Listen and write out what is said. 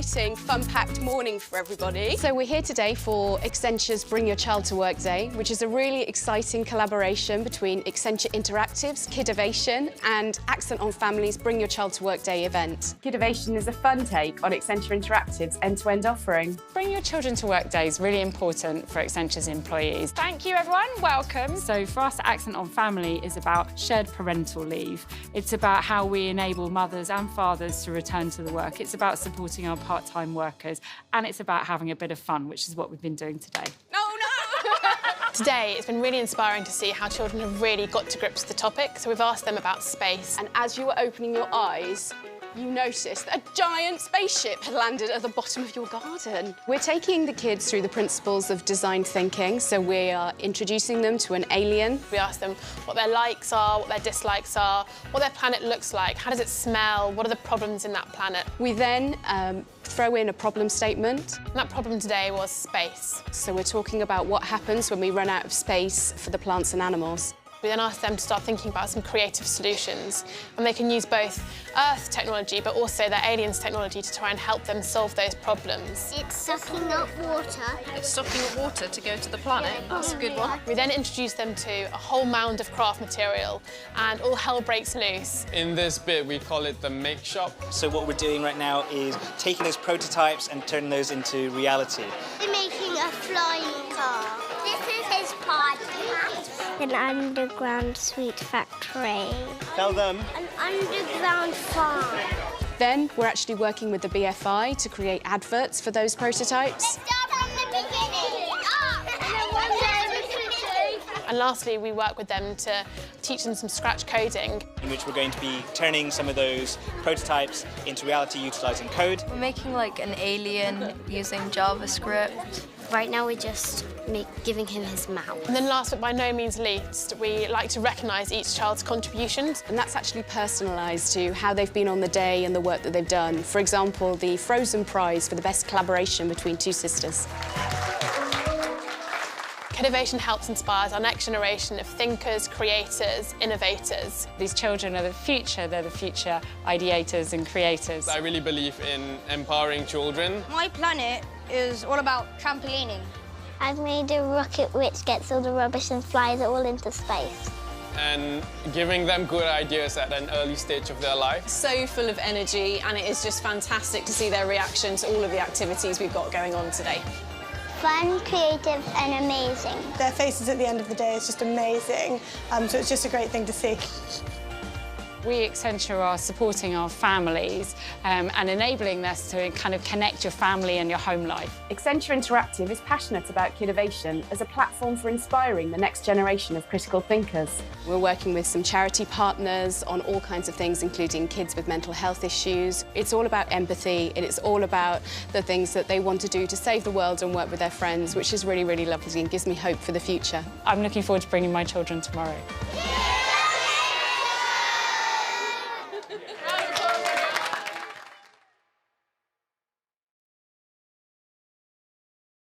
exciting, fun-packed morning for everybody. So we're here today for Accenture's Bring Your Child to Work Day, which is a really exciting collaboration between Accenture Interactive's Kidovation and Accent on Family's Bring Your Child to Work Day event. Kidovation is a fun take on Accenture Interactive's end-to-end offering. Bring Your Children to Work Day is really important for Accenture's employees. Thank you, everyone. Welcome. So for us, Accent on Family is about shared parental leave. It's about how we enable mothers and fathers to return to the work. It's about supporting our part-time workers, and it's about having a bit of fun, which is what we've been doing today. Today, it's been really inspiring to see how children have really got to grips with the topic. So we've asked them about space. And as you were opening your eyes, you noticed that a giant spaceship had landed at the bottom of your garden. We're taking the kids through the principles of design thinking, so we are introducing them to an alien. We asked them what their likes are, what their dislikes are, what their planet looks like, how does it smell, what are the problems in that planet. We then throw in a problem statement. And that problem today was space. So we're talking about what happens when we run out of space for the plants and animals. We then asked them to start thinking about some creative solutions, and they can use both Earth technology but also their aliens technology to try and help them solve those problems. It's sucking up water. It's sucking up water to go to the planet. That's a good one. We then introduced them to a whole mound of craft material, and all hell breaks loose. In this bit, we call it the make shop. So what we're doing right now is taking those prototypes and turning those into reality. They're making a flying car. This is his party hat. An underground sweet factory. Tell them. An underground farm. Then we're actually working with the BFI to create adverts for those prototypes. Start from the beginning. And lastly, we work with them to teach them some scratch coding. In which we're going to be turning some of those prototypes into reality utilising code. We're making like an alien using JavaScript. Right now we're just giving him his mouth. And then last but by no means least, we like to recognise each child's contributions. And that's actually personalised to how they've been on the day and the work that they've done. For example, the Frozen Prize for the best collaboration between two sisters. Kidovation helps inspire our next generation of thinkers, creators, innovators. These children are the future. They're the future ideators and creators. I really believe in empowering children. My planet is all about trampolining. I've made a rocket which gets all the rubbish and flies it all into space. And giving them good ideas at an early stage of their life. So full of energy, and it is just fantastic to see their reaction to all of the activities we've got going on today. Fun, creative and amazing. Their faces at the end of the day is just amazing, so it's just a great thing to see. We at Accenture are supporting our families and enabling us to kind of connect your family and your home life. Accenture Interactive is passionate about Kidovation as a platform for inspiring the next generation of critical thinkers. We're working with some charity partners on all kinds of things, including kids with mental health issues. It's all about empathy, and it's all about the things that they want to do to save the world and work with their friends, which is really, really lovely and gives me hope for the future. I'm looking forward to bringing my children tomorrow.